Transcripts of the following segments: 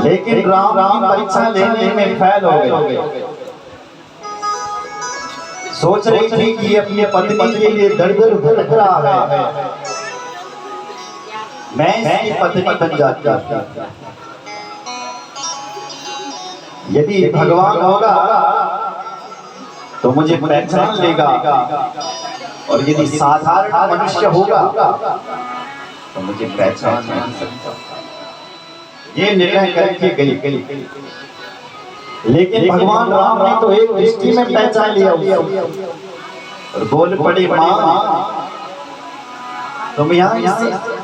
लेकिन राम की परीक्षा लेने में फेल हो गए। सोच रही थी कि अपनी पत्नी के लिए दर-दर भटक रहा है, मैं इसकी पत्नी बन जाती। यदि भगवान होगा तो मुझे पहचान लेगा, और यदि साधारण मनुष्य होगा तो मुझे पहचान नहीं सकता। ये निर्णय करके गई। लेकिन भगवान राम ने तो एक दृष्टि में पहचान लिया और बोल पड़ी, माँ तुम यहाँ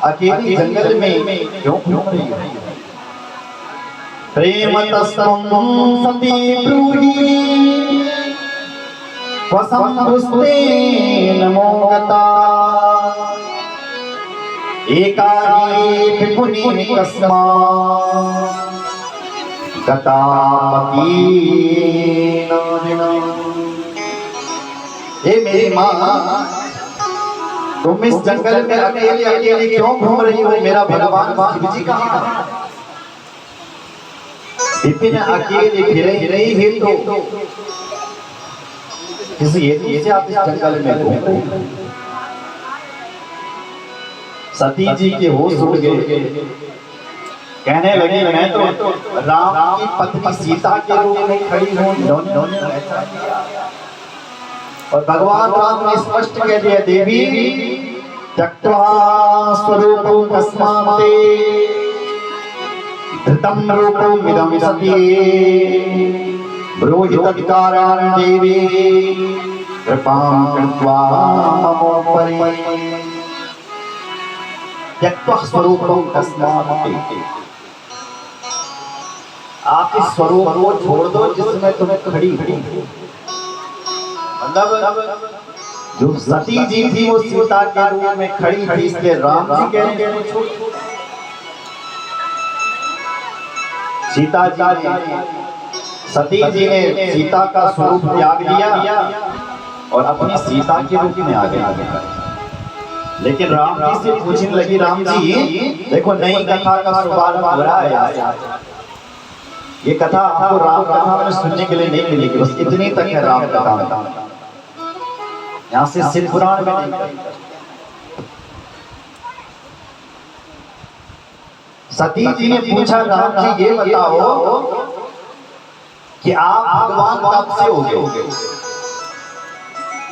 अकेली जंगल में क्यों घूम रही हो? प्रेमतस्तं सती ब्रूहि वसंपुस्तेन मोहता एकाकी विपुनि कस्मात् गतामती हे मेरी माँ, तुम इस जंगल में अकेले अकेले क्यों घूम रही हो? मेरा भगवान शिव जी कहाँ है? विपिन अकेले घिरे ही तो किसी हेतु से आप इस जंगल में घूम रहे हो। सती जी के होश उड़ गए, कहने लगी मैं तो राम की पत्नी सीता के रूप में खड़ी हूँ। और भगवान राम ने स्पष्ट कह दिया, देवी त्यक्त्वा स्वरूपं कस्माते धृतं रूपमिदं सती ब्रूहि तत्कारणं देवी कृपां कृत्वा ममोपरि। त्यक्त्वा स्वरूपं कस्माते, आप इस स्वरूप को छोड़ दो जिसमें तुम खड़ी हो। मतलब जो सती जी थी वो सीता के रूप में खड़ी थी, इसलिए राम जी कह रहे हैं सीता जी, सती जी ने सीता का स्वरूप त्याग दिया और अपनी सीता के रूप में आ गए। लेकिन राम जी से पूछने लगी, राम जी देखो नई कथा का शुभारंभ हो रहा है। ये कथा आपको राम कथा में सुनने के लिए नहीं मिलेगी, बस इतनी तक है राम कथा में, यहाँ से शिव पुराण में नहीं। सती जी ने पूछा, राम जी ये बताओ कि आप भगवान कब से हो गए?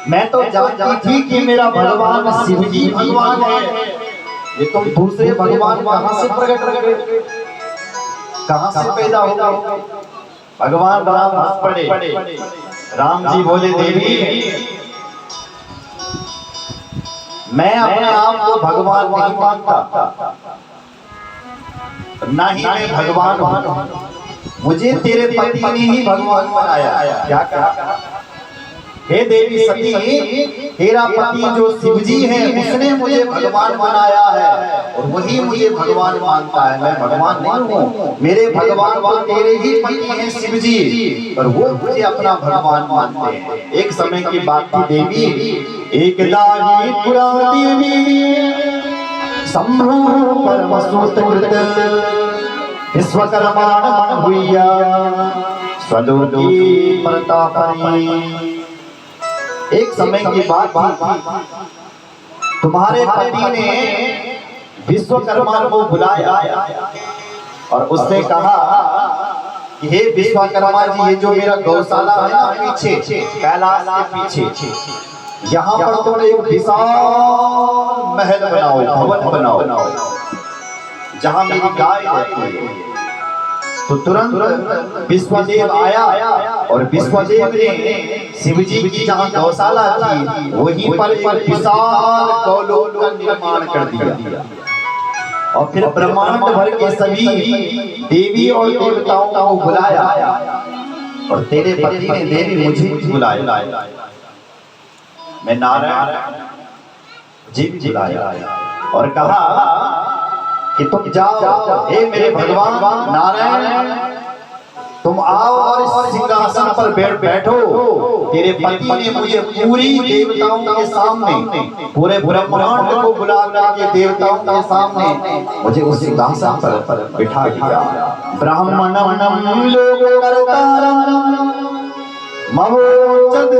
मैं तो जानती थी कि मेरा भगवान शिव जी भगवान है, ये तुम दूसरे भगवान कहाँ से प्रकट हो गए, कहाँ से पैदा हो गए? भगवान राम हंस पड़े। राम जी बोले, देवी मैं अपने आप को भगवान नहीं मानता, ना ही मैं भगवान हूँ, मुझे तेरे पति ने ही भगवान बनाया। क्या कहा? हे देवी सती, तेरा पति जो शिव जी है उसने मुझे भगवान बनाया है और वही मुझे भगवान मानता है, मैं भगवान नहीं हूँ। मेरे भगवान वो तेरे ही पति हैं शिव जी, और वो मुझे अपना भगवान मानते हैं। एक समय की बात थी देवी, एकदा ही पुरा देवी संभ्रम परमसूत्रकृत विश्वकर्माण हुईया स्वलोकी प्रतापनी। एक समय की बात थी, तुम्हारे पति ने विश्वकर्मा को बुलाया और उसने कहा कि हे विश्वकर्मा जी, ये जो मेरा गौशाला है ना पीछे कैलाश के पीछे, यहाँ पर तुम एक विशाल महल बनाओ, भवन बनाओ जहाँ मेरी गाय रहती है। तो तुरंत विश्वदेव आया और विश्वदेव ने शिव जी की जहाँ गौशाला थी वहीं पर एक विशाल गौलोक का निर्माण कर दिया और फिर ब्रह्मांड भर के सभी देवी और देवताओं को बुलाया और तेरे पति ने देवी मुझे बुलाया, मैं नारायण जी बुलाया और कहा कि तुम जाओ, हे मेरे भगवान नारायण, तुम आओ और इस सिंहासन पर बैठो। तेरे पति ने मुझे पूरी देवताओं के सामने, पूरे ब्रह्मांड को बुला के देवताओं के सामने मुझे उस सिंहासन पर बिठा दिया। ब्राह्मणम लोक कर्तारम मवोचद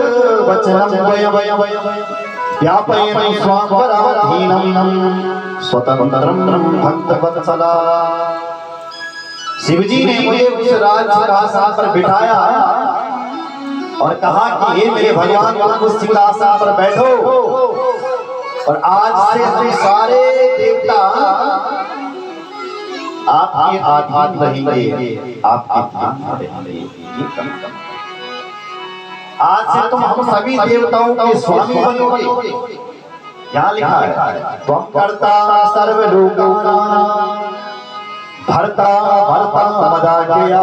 वचनम वयम व्यापयन् स्वापराधीनम स्वतंत्रम भक्तवत्सला। शिवजी ने मुझे उस राज सिंहासन पर बिठाया और कहा कि हे मेरे भगवान, तुम उस सिंहासन पर बैठो और आज से हम सारे देवता आपके अधीन रहेंगे, आपके अधीन रहेंगे। आज से तुम हम सभी देवताओं के स्वामी बनोगे। यहाँ लिखा है त्वं कर्ता सर्वलोकानां भर्ता भर्ता मदाज्ञया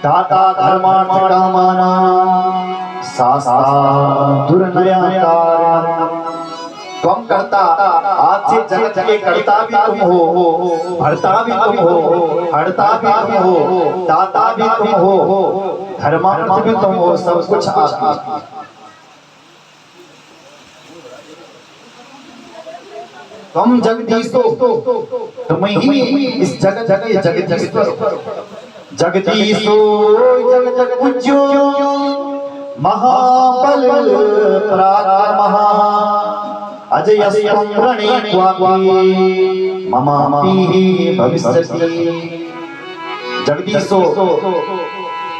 दाता धर्मार्थ कामानां शास्ता दुर्नयकारणम्। त्वं कर्ता, आज से जगत के कर्ता भी तुम हो, भर्ता भी तुम हो, हर्ता भी तुम हो, दाता भी तुम हो, धर्मार्थ भी तुम हो, सब कुछ आप। तुम जगदीशो, तुम ही इस जगत के जगदीश्वर। जगदीशो जग जग पूज्यो महाबल पराक्रमः अजयस्त्वं रणे क्वापि ममापि भविष्यति। जगदीशो,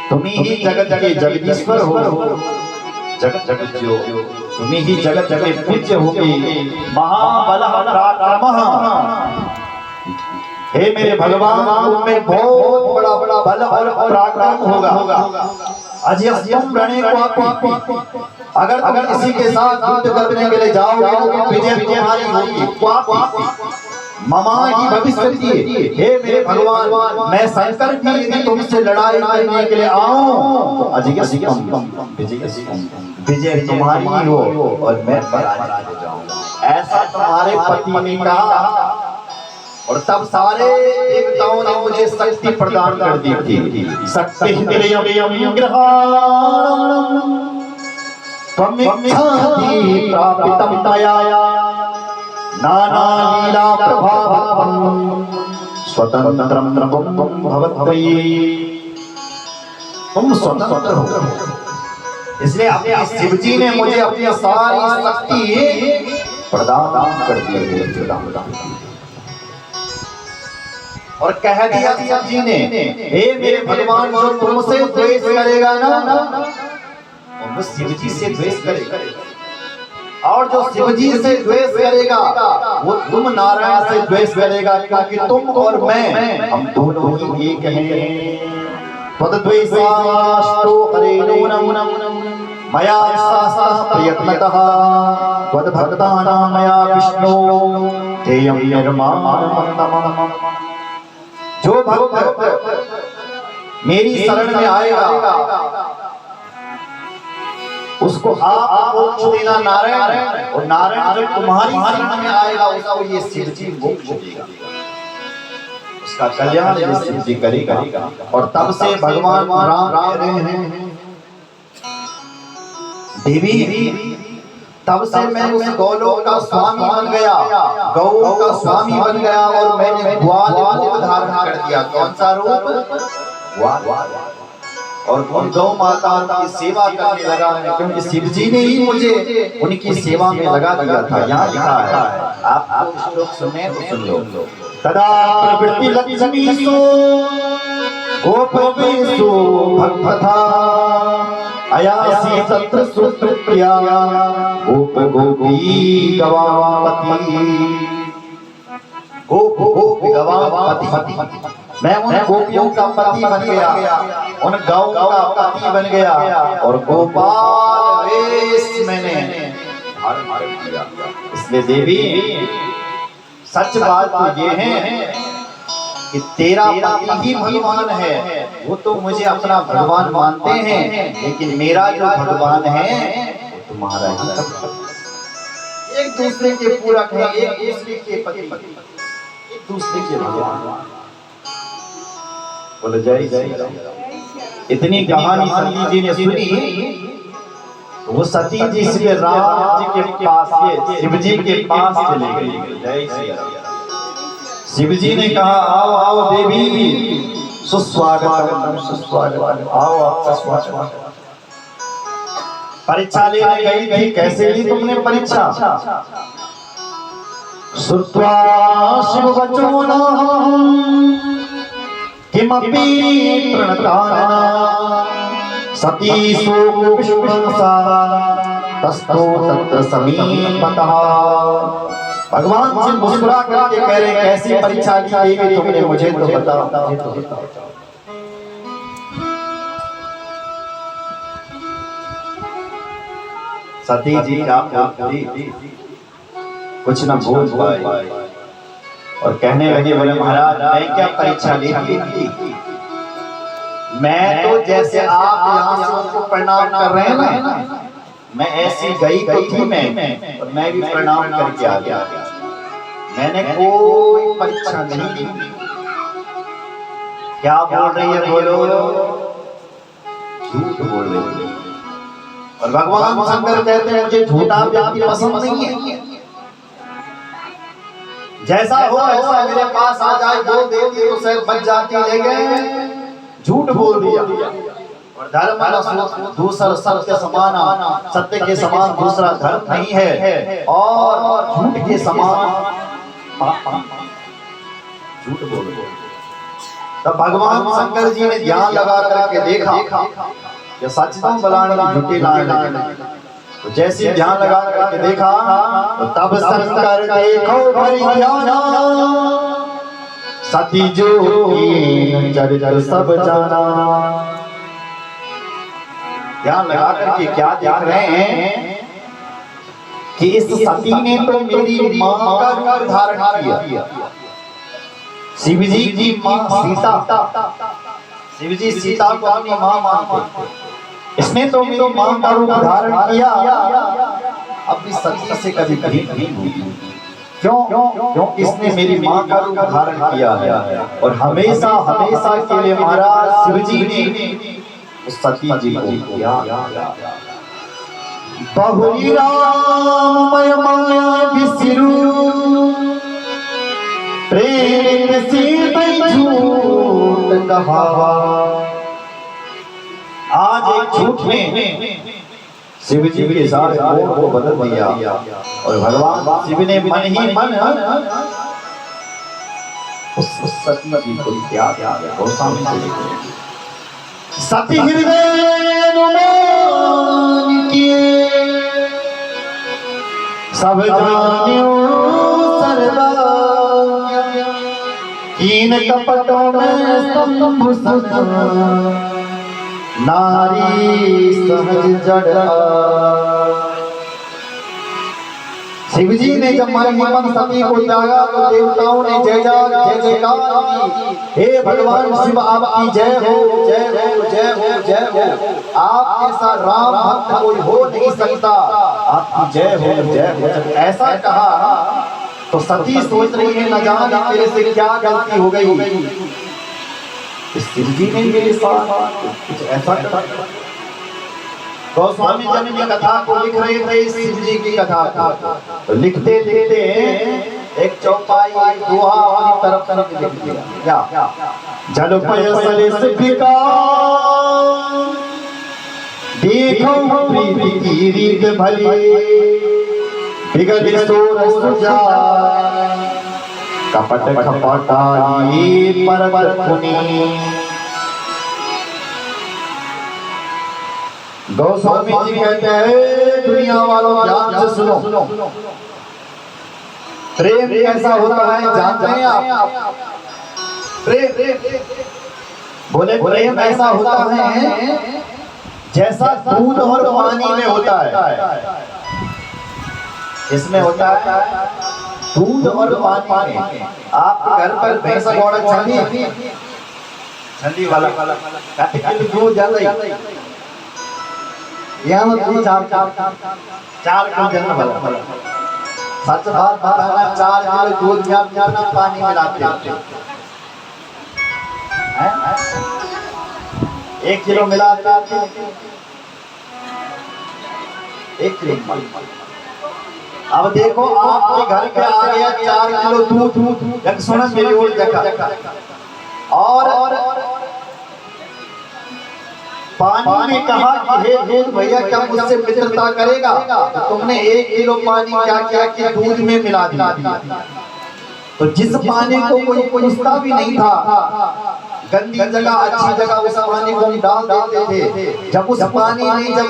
तुम ही जगत के जगदीश्वर हो। जगत जगज्यो, तुम ही जगत के पूज्य होगे। महाबल पराक्रमः, हे मेरे भगवान, तुम में बहुत बड़ा बड़ा बल और पराक्रम होगा। अजयस्त्वं रणे क्वापि, अगर किसी के साथ युद्ध करने के लिए जाओगे तो विजय तुम्हारी होगी। क्वापि ममा ही भविष्यति, हे मेरे भगवान, मैं शंकर भी यदि तुमसे लड़ाई करने के लिए आऊं तो अजयस्त्वं विजय तुम्हारी ही हो और मैं पराजित हो जाऊंगा। ऐसा तुम्हारे पति ने कहा और तब सारे देवताओं ने मुझे शक्ति प्रदान कर दी थी। शक्ति त्वमिच्छाति प्रापितं तया नाना लीला प्रभावं स्वतंत्रं भवत्वयि। तुम स्वतंत्र हो, इसलिए अपने शिवजी ने मुझे अपनी सारी शक्ति प्रदान कर दी है। और कह दिया शिवजी ने, हे मेरे भगवान, जो तुमसे द्वेष करेगा ना वो शिवजी से द्वेष करेगा, और जो शिवजी से द्वेष करेगा वो तुम नारायण से द्वेष करेगा, क्योंकि तुम और मैं हम दोनों ही एक हैं। त्वद्द्वेषास्तु हरेणो मया शास्त्रः प्रयत्नतः त्वद्भक्तानां मया विष्णो तेयं निर्माणमन्तमः। जो भक्त मेरी शरण में आएगा उसको आप मोक्ष देना नारायण, और नारायण जब तुम्हारी शरण में आएगा उसको ये शिवजी मोक्ष देगा, उसका कल्याण ये शिवजी करेगा। और तब से भगवान राम कह रहे हैं, देवी तब से मैं उस गौलोक का स्वामी बन गया, गौ का स्वामी बन गया, और मैंने ग्वाल रूप धारण कर दिया। कौन सा रूप? ग्वाल। और उन गौ माताओं की सेवा करने लगा मैं, क्योंकि शिवजी ने ही मुझे उनकी सेवा में लगा दिया था। यहाँ लिखा है, आप श्लोक सुने तो सुन लो। तदा प्रवृत्ति लक्ष्मीसु गोपवेषु भक्तथा अयासी तत्र सुप्रिया गोप गोपी गवापति। गोप गोपी गवापति, मैं उन गोपियों का पति बन गया, उन गौ का पति बन गया, और गोपाल वेश मैंने धारण कर लिया। इसलिए देवी सच बात तो ये है कि तेरा पति ही भगवान है, वो तो मुझे अपना भगवान मानते हैं, लेकिन मेरा जो भगवान है वो तुम्हारा ही। एक दूसरे के पूरक है, एक दूसरे के पति, एक दूसरे के भगवान। बोलो जय जय। इतनी कहानी सती जी ने सुनी, वो सती जी से राम जी के पास, ये शिव जी के पास चले गई। जय श्री राम। शिव जी ने कहा, आओ आओ देवी, सुस्वागत सुस्वागत, आओ आपका स्वागत। परीक्षा लेने गई थी, कैसे ली तुमने परीक्षा? श्रुत्वा शिव वचोनाहं किमपि प्रणताना सती शोकविष्वंसा तस्थो तत्र समीपतः। भगवान से मुस्कुरा करके कह रहे, कैसी परीक्षा ली देवी तुमने, मुझे तो बताओ। सती जी का कुछ न बोल पाए और कहने लगे, बोले महाराज मैं क्या परीक्षा ली थी? मैं तो जैसे आप यहाँ से उसको प्रणाम कर रहे हैं ना, मैं ऐसी गई थी मैं, और मैं भी प्रणाम करके आ गया। मैंने कोई परीक्षा नहीं दी। क्या बोल रही है? बोलो, झूठ बोल रही है। और भगवान शंकर कहते हैं, मुझे झूठा व्यक्ति पसंद नहीं है। जैसा हो ऐसा मेरे पास आ जाए, बोल देती तो शायद बच जाती, ले गए झूठ बोल दिया। और धर्म दूसरा सत्य समान, सत्य के समान दूसरा धर्म नहीं है, और झूठ के समान झूठ बोल। तब भगवान शंकर जी ने ध्यान लगा करके देखा कि सच तो बलाने झूठे लाने। तो जैसे ध्यान लगा करके देखा, तो तब शंकर देखो भरी ध्याना, सती जो चरित्र सब जाना। ध्यान लगा करके क्या देख रहे हैं कि इस सती ने तो मेरी मां का रूप धारण किया। शिव जी की मां सीता, शिव जी सीता को अपनी मां मानते, इसने तो मेरी मां का रूप धारण किया। अब इस सती से कभी भेंट नहीं हुई। क्यों? इसने मेरी मां का रूप धारण किया है। और हमेशा हमेशा के लिए महाराज शिव जी ने उस सती जी को किया। बहुरी राममय माया विसिरु, प्रेम से झूठ कहा। आज एक झूठ में शिव जी के साथ को बदल दिया, और भगवान शिव ने मन ही मन उस सती जी को त्याग दिया। और सामने से देखो, सती हृदय अनुमान किए, सब जानियो सरदा, कीन कपटों में स्तंभ सना, नारी सहज जड़। शिव जी ने जब मन सती को त्यागा, तो देवताओं ने जय जयकार की। हे भगवान शिव, आपकी जय हो, जय हो, जय हो, जय हो। आपके साथ राम भक्त कोई हो नहीं सकता, आपकी जय हो, जय हो। जब ऐसा कहा तो सती सोच रही है, न जाने मेरे से क्या गलती हो गई, शिव जी ने मेरे साथ कुछ ऐसा करा। गोस्वामी जी ने कथा को लिख रहे थे, शिव जी की कथा को तो लिखते लिखते एक चौपाई दोहा अपनी तरफ से लिख दिया। क्या? जल पयसले से बिका, देखो प्रीति की रीत भली, बिगड़ सोर सुजा, कपट खपटाई परवर पुनी। गोस्वामी जी कहते हैं, दुनिया वालों ध्यान से सुनो, प्रेम कैसा होता है जानते हैं आप? प्रेम बोले, प्रेम ऐसा होता है जैसा दूध और पानी में होता है। इसमें होता है दूध और पानी में। आप घर पर भैंस घोड़ा ठंडी वाला दूध जल यहाँ चार जन्म वाला। सच बात बताना, 4 किलो दूध में आप कितना पानी मिलाते हैं? 1 किलो मिला के 1 किलो। अब देखो आपके घर पे आ गया 4 किलो दूध, जग सुना मेरी ओर देखा, और पानी ने कहा कि हे दूध भैया क्या मुझसे मित्रता करेगा? तो तुमने 1 किलो पानी क्या किया कि दूध में मिला दिया। तो जिस पानी को कोई पूछता भी नहीं था, गंदी जगह अच्छी जगह उस पानी को डाल देते थे, जब उस पानी ने जब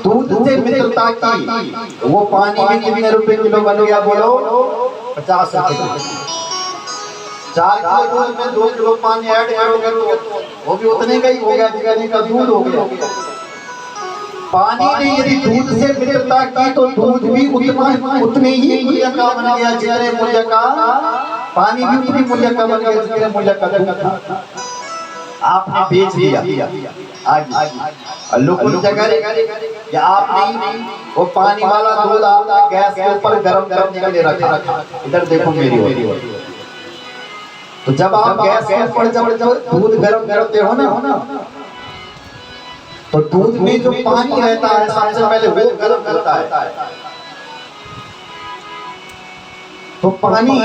दूध से मित्रता की तो वो पानी भी कितने रुपए किलो बन गया बोलो? 50 रुपए। 4 किलो दूध में 2 किलो पानी ऐड करोगे तो वो भी उतने का ही हो गया जितने का दूध हो गया। पानी ने यदि दूध से मित्रता की तो दूध भी उतने ही मूल्य का बन गया जितने मूल्य का पानी भी उतनी मूल्य का बन गया जितने मूल्य का दूध था। आपने बेच दिया आज लोग या आपने वो पानी वाला दूध आपने गैस के ऊपर गर्म करने के लिए रखा। इधर देखो मेरी ओर। तो जब आप गैस के ऊपर जब दूध गर्म करते हो ना, तो दूध में जो पानी रहता है सबसे पहले वो गर्म करता है। तो पानी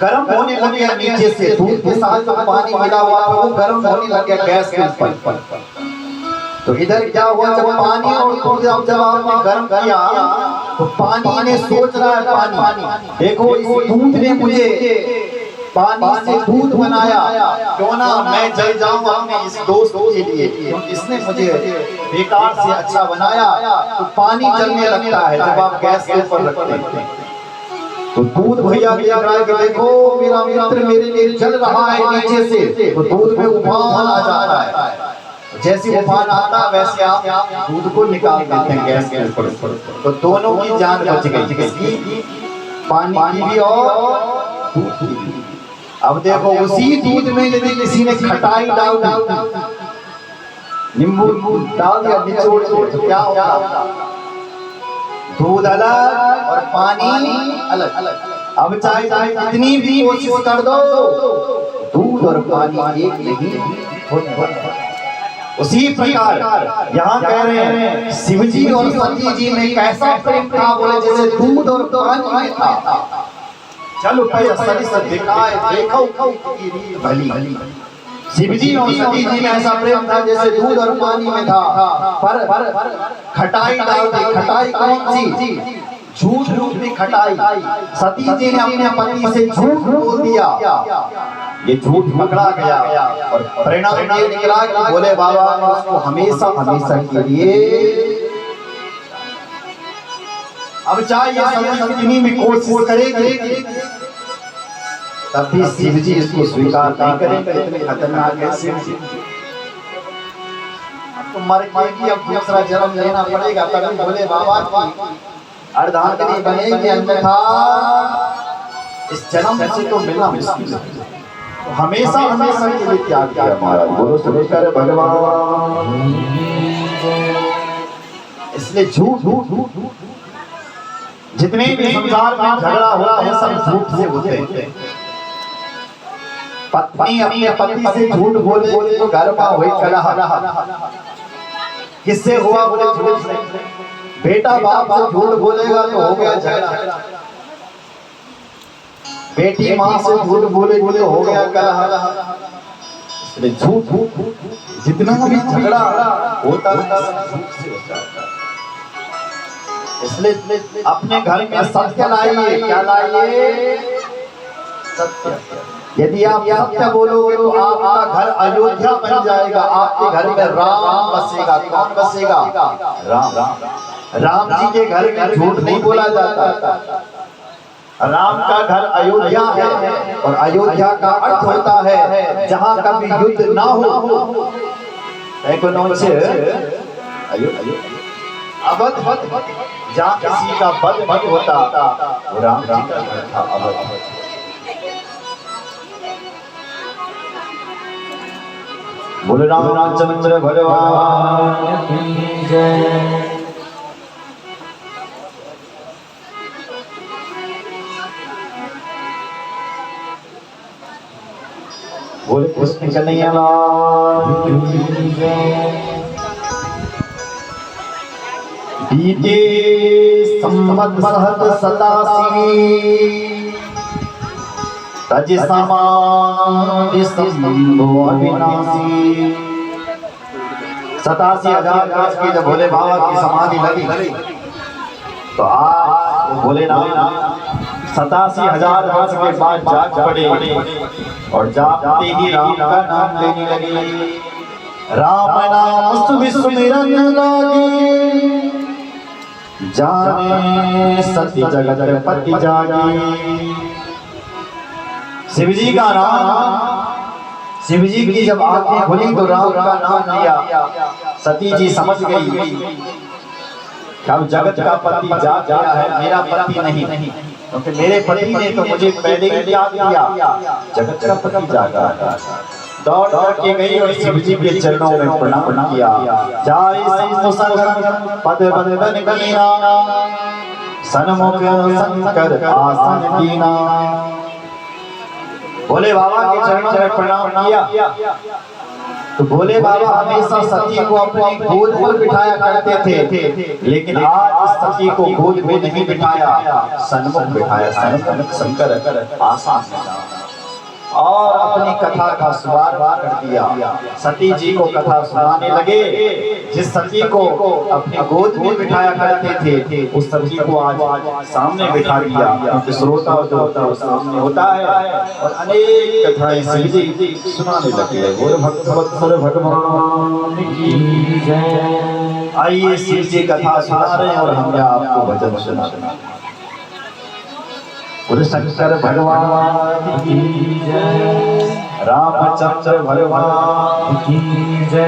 गर्म होने लग गया नीचे से, दूध के साथ जो पानी मिला हुआ था वो गर्म होने लग गया गैस के ऊपर। तो इधर क्या हुआ, जब पानी और दूध जब आपने गर्म किया तो पानी ने सोच रहा है, पानी देखो इस दूध ने मुझे पानी से दूध बनाया, क्यों ना मैं जल जाऊं अपने इस दोस्त के लिए, क्योंकि इसने मुझे बेकार से अच्छा बनाया। तो पानी जलने लगता है जब आप गैस के ऊपर रखते हैं। तो दूध भैया देख रहा है कि देखो मेरा मित्र मेरे लिए जल रहा है नीचे से, तो दूध में उफान आ जाता है। जैसे उफान आता है वैसे आप दूध को निकाल देते हैं गैस के ऊपर। तो दोनों की जान बच गई, किसकी? पानी की भी और दूध की भी। अब देखो उसी दूध में यदि किसी ने खटाई डाल दी, नींबू डाल दिया निचोड़ के, तो क्या होगा? दूध अलग और पानी अलग। अब चाहे कितनी भी कोशिश कर दो, दूध और पानी एक नहीं होता। उसी प्रकार यहाँ कह रहे हैं शिव जी और सती जी में कैसा प्रेम था, बोले जैसे दूध और पानी में था। चलो सती से देखो भली। शिव जी और सती जी में ऐसा प्रेम था जैसे दूध और पानी में था, पर खटाई डाल दी। खटाई कौन सी? झूठ रूपी खटाई। सती जी ने अपने पति से झूठ बोल दिया, ये झूठ पकड़ा गया और परिणाम ये निकला कि बोले बाबा ने उसको हमेशा हमेशा के लिए। अब चाहे ये सती कितनी भी कोशिश करेगी तब भी शिव जी इसको स्वीकार नहीं करेंगे। इतने खतरनाक है शिव जी। आपको मर के अब दूसरा जन्म लेना पड़ेगा तभी भोले बाबा की अर्धांगिनी बनेगी, अन्यथा इस जन्म से तो मिलना मुश्किल है। तो हमेशा हमेशा के लिए त्याग किया महाराज। बोलो सुरेश्वर भगवान। इसलिए झूठ जितने भी संसार में झगड़ा होता है सब झूठ से होते हैं। पत्नी अपने पति से झूठ बोले तो घर में हुई कलह। किससे हुआ? बोले झूठ से। बेटा बाप से झूठ बोलेगा तो हो गया झगड़ा। बेटी माँ से झूठ बोलेगी तो हो गया कलह। इसलिए झूठ जितना भी झगड़ा होता है झूठ से होता है। इसलिए अपने घर में सत्य लाइए। क्या लाइए? सत्य। यदि आप सत्य बोलोगे तो आपका घर अयोध्या बन जाएगा। आपके घर में राम बसेगा। कौन बसेगा? राम जी के घर में झूठ नहीं बोला जाता। राम का घर अयोध्या है और अयोध्या का अर्थ होता है जहाँ कभी युद्ध ना हो। अवध जहाँ किसी का वध मत होता, वो राम जी का घर था अवध। बोले रामचंद्र भगवान की जय। बोले कृष्ण कन्हैया लाल। बीते संवत्सर सतासी तज समाधि संभो अविनाशी। 87,000 वर्ष की जब भोले बाबा की समाधि लगी तो आज भोलेनाथ 87,000 वर्ष के बाद जाग पड़े और जागते ही राम का नाम लेने लगे। राम नाम सुमिरन लागे जाने सती जगत पति जागे। शिव जी का नाम, शिव जी की जब आंखें खुली तो राम का नाम लिया। सती जी समझ गई अब जगत का पति जाग गया है, मेरा पति नहीं, क्योंकि मेरे पति ने तो मुझे पहले ही त्याग दिया, जगत का पति जागा। दौड़ दौड़ के गई और शिव जी के चरणों में प्रणाम किया। जाय संसर्ग पद बंदन कीना सन्मुख शंकर आसन कीना। भोले बाबा के चरणों में प्रणाम किया तो भोले बाबा हमेशा सती को अपनी गोद में बिठाया करते थे, लेकिन आज सती को गोद में नहीं बिठाया, सन्मुख बिठाया, सन्मुख शंकर आसन और अपनी कथा का शुभारंभ कर दिया। सती जी को कथा सुनाने लगे। जिस सती को अपनी गोद में बिठाया करते थे उस सती को आज सामने बिठा दिया, क्योंकि श्रोता जो होता है सामने होता है और अनेक कथाएं शिव जी सुनाने लगे। बोल भक्तवत्सल भगवान की जय। आइए शिव जी कथा सुना रहे हैं और हम आपको भजन सुना। बोले शंकर भगवान की जय, रामचंद्र भगवान की जय।